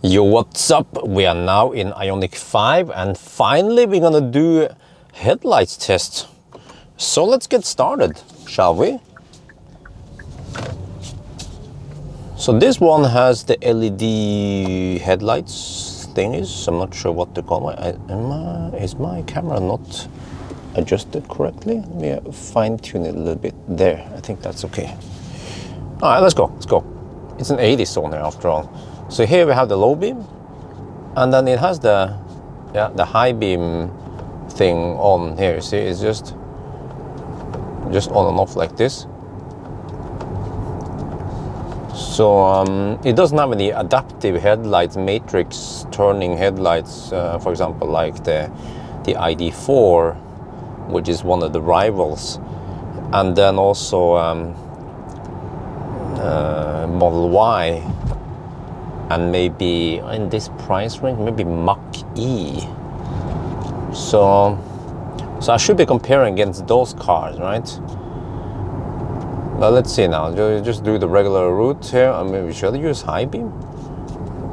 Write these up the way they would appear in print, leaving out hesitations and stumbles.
Yo, what's up? We are now in Ioniq 5 and finally we're gonna do headlights test. So let's get started, shall we? So this one has the LED headlights thingies. I'm not sure what to call it. Is my camera not adjusted correctly? Let me fine tune it a little bit. There, I think that's okay. All right, let's go. It's an 80 zone here after all. So here we have the low beam, and then it has the high beam thing on here. You see, it's just on and off like this. So it doesn't have any adaptive headlights, matrix turning headlights, for example, like the ID4, which is one of the rivals, and then also Model Y. And maybe in this price range, maybe Mach-E. So I should be comparing against those cars, right? Well, let's see now. Just do the regular route here. I mean, should I use high beam?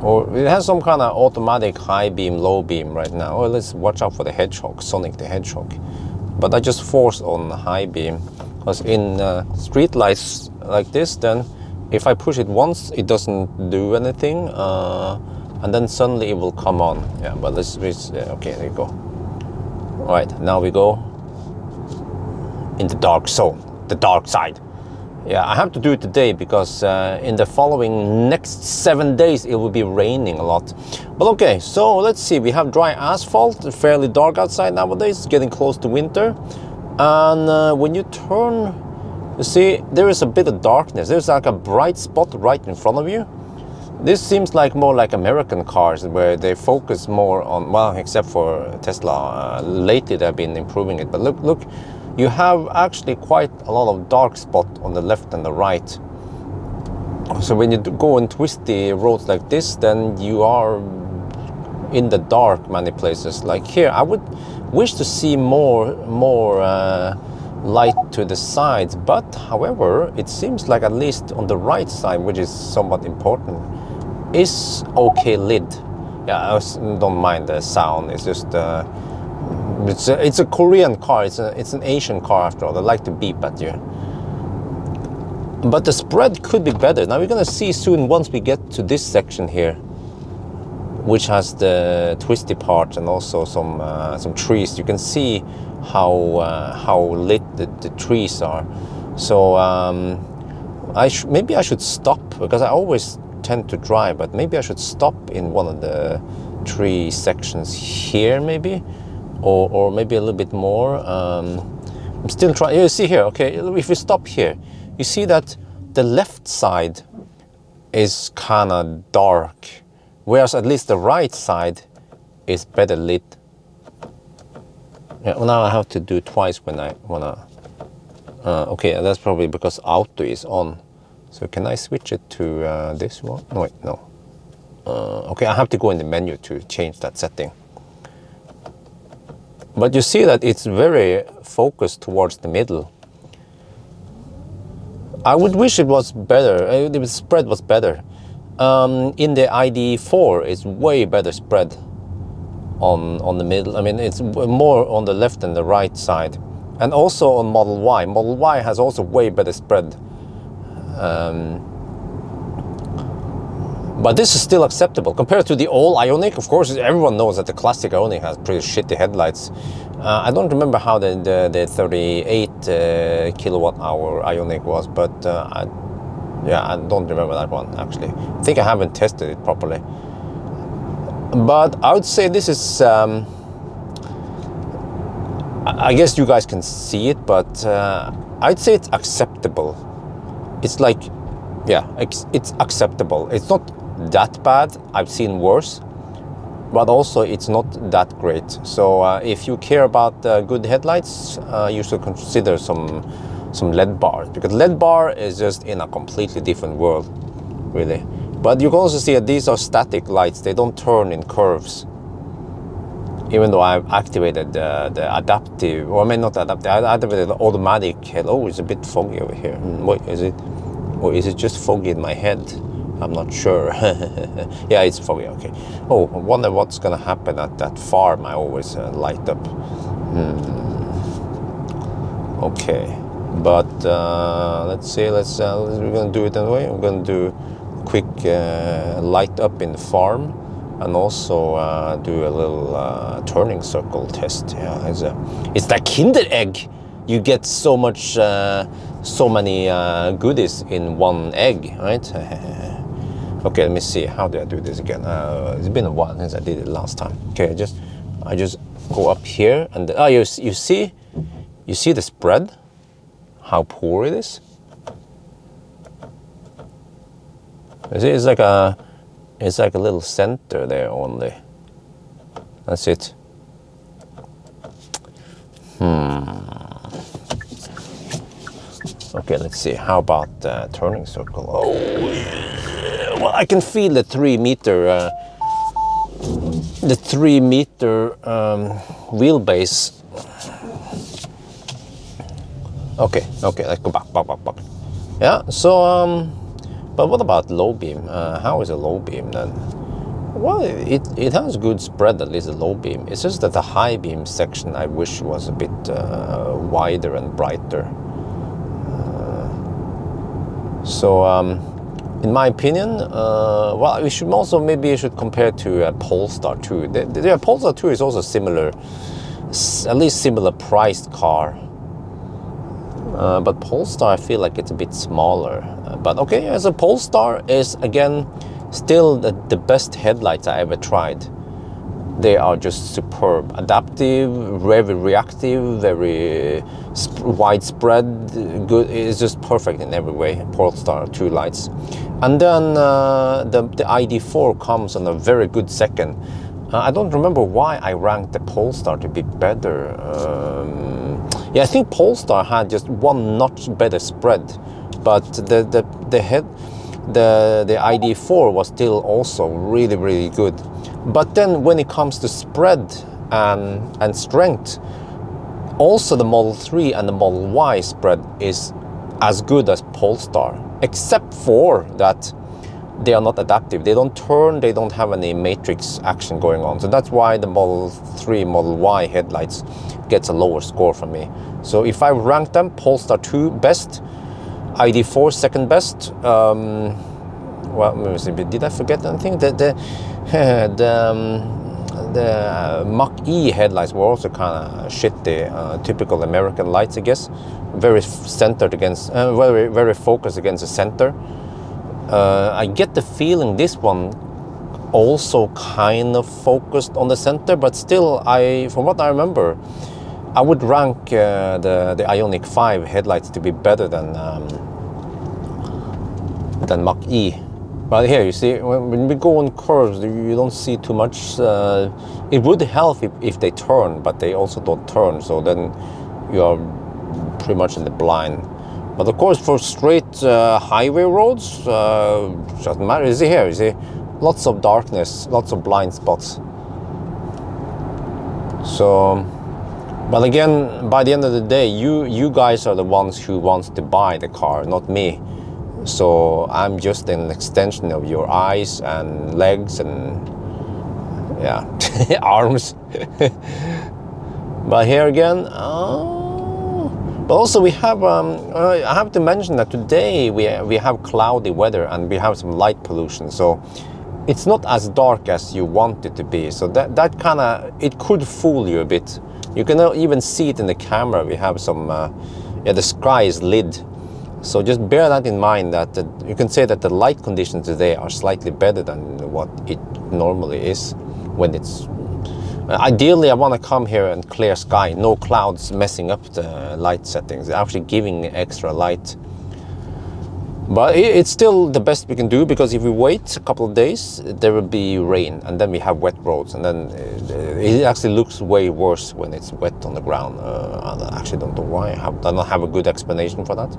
Or it has some kind of automatic high beam, low beam right now. Or let's watch out for the Hedgehog, Sonic the Hedgehog. But I just forced on high beam, because in street lights like this, then if I push it once, it doesn't do anything, and then suddenly it will come on. Yeah, but let's okay, there you go. All right, now we go in the dark zone, the dark side. Yeah, I have to do it today because in the following next 7 days, it will be raining a lot. But okay, so let's see. We have dry asphalt, fairly dark outside nowadays, getting close to winter. And when you turn, you see, there is a bit of darkness. There's like a bright spot right in front of you. This seems like more like American cars where they focus more on, well, except for Tesla. Lately they've been improving it. But look, you have actually quite a lot of dark spot on the left and the right. So when you go on twisty roads like this, then you are in the dark many places. Like here, I would wish to see more light to the sides, but however, it seems like at least on the right side, which is somewhat important, is okay lit. Yeah, I don't mind the sound. It's just it's a Korean car. It's an Asian car after all. They like to beep at you. But the spread could be better. Now we're gonna see soon once we get to this section here, which has the twisty part and also some trees. You can see how lit the trees are. So maybe I should stop, because I always tend to drive, but maybe I should stop in one of the tree sections here, maybe, or maybe a little bit more. I'm still trying. You see here, okay, if we stop here, you see that the left side is kind of dark, whereas at least the right side is better lit. Yeah, well, now I have to do it twice when I wanna. Okay, that's probably because auto is on. So can I switch it to this one? No, wait, no. Okay, I have to go in the menu to change that setting. But you see that it's very focused towards the middle. I would wish it was better. The spread was better. In the ID4, it's way better spread on the middle. I mean, it's more on the left and the right side. And also on Model Y. Model Y has also way better spread. But this is still acceptable compared to the old Ioniq. Of course, everyone knows that the classic Ioniq has pretty shitty headlights. I don't remember how the 38 kilowatt hour Ioniq was, but I don't remember that one actually. I think I haven't tested it properly. But I would say this is, I guess you guys can see it, but I'd say it's acceptable. It's like, yeah, it's acceptable. It's not that bad. I've seen worse, but also it's not that great. So if you care about good headlights, you should consider some LED bars, because LED bar is just in a completely different world, really. But you can also see that these are static lights. They don't turn in curves. Even though I've activated the adaptive, or I mean not adaptive, I activated the automatic head. Oh, it's a bit foggy over here. What is it? Or is it just foggy in my head? I'm not sure. Yeah, it's foggy. Okay. Oh, I wonder what's gonna happen at that farm. I always light up. Okay, but let's see. We're gonna do it anyway. We're gonna do quick light up in the farm, and also do a little turning circle test. Yeah, it's like Kinder egg. You get so much, so many goodies in one egg, right? Okay, let me see. How do I do this again? It's been a while since I did it last time. Okay, I just go up here, and you see the spread, how poor it is. You see, it's like a little center there only. That's it. Okay, let's see. How about turning circle? Oh, well, I can feel the 3 meter, wheelbase. Okay, let's go back. Yeah. So, but what about low beam? How is a low beam then? Well, it has good spread, at least the low beam. It's just that the high beam section I wish was a bit wider and brighter. So, in my opinion, well, we should also maybe compare to Polestar 2. The Polestar 2 is also similar, at least similar priced car. But Polestar, I feel like it's a bit smaller. But okay, as a Polestar is again still the best headlights I ever tried. They are just superb, adaptive, very reactive, very widespread, good. It's just perfect in every way. Polestar 2 lights, and then the ID4 comes on a very good second. I don't remember why I ranked the Polestar to be better. Yeah, I think Polestar had just one notch better spread, but the ID4 was still also really good. But then when it comes to spread and strength, also the Model 3 and the Model Y spread is as good as Polestar, except for that they are not adaptive. They don't turn, they don't have any matrix action going on. So that's why the Model 3, Model Y headlights gets a lower score from me. So if I rank them, Polestar 2 best, ID4 second best. Well, did I forget anything? The Mach-E headlights were also kind of shitty, typical American lights, I guess. Very centered against, very focused against the center. I get the feeling this one also kind of focused on the center, but still, from what I remember, I would rank the Ioniq 5 headlights to be better than Mach-E. But here you see, when we go on curves, you don't see too much. It would help if they turn, but they also don't turn, so then you are pretty much in the blind. But of course, for straight highway roads, doesn't matter. You see here, you see, lots of darkness, lots of blind spots. So, but again, by the end of the day, you guys are the ones who wants to buy the car, not me. So I'm just an extension of your eyes and legs and yeah, arms. But here again, but also we have. I have to mention that today we have cloudy weather and we have some light pollution. So it's not as dark as you want it to be. So that kind of, it could fool you a bit. You can even see it in the camera. We have some. The sky is lit. So just bear that in mind, that you can say that the light conditions today are slightly better than what it normally is when it's... Ideally, I want to come here and clear sky, no clouds messing up the light settings, actually giving extra light. But it's still the best we can do, because if we wait a couple of days, there will be rain, and then we have wet roads, and then it actually looks way worse when it's wet on the ground. I actually don't know why. I don't have a good explanation for that.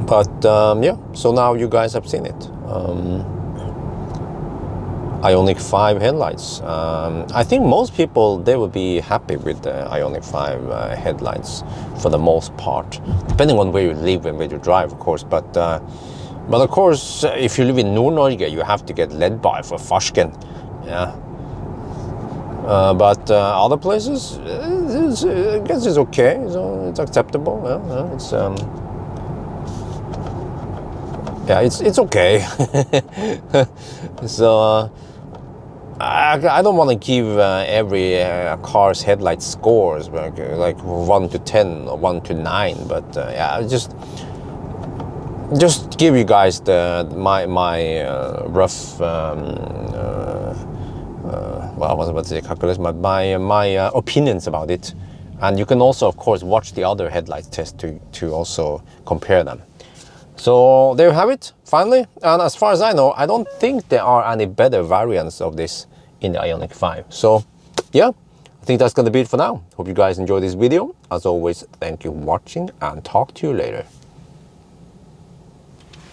But yeah, so now you guys have seen it. Ioniq 5 headlights. I think most people, they will be happy with the Ioniq 5 headlights for the most part, depending on where you live and where you drive, of course. But But of course, if you live in Nord-Norge, you have to get led by for Farsken. Yeah. But other places, I guess it's okay. So it's acceptable. Yeah, it's okay. So I don't want to give every car's headlight scores like 1 to 10 or 1 to 9, but yeah, just give you guys my rough well, I was about to say calculus, but my opinions about it. And you can also, of course, watch the other headlight test to also compare them. So there you have it, finally. And as far as I know, I don't think there are any better variants of this in the Ioniq 5. So yeah, I think that's gonna be it for now. Hope you guys enjoyed this video. As always, thank you for watching and talk to you later.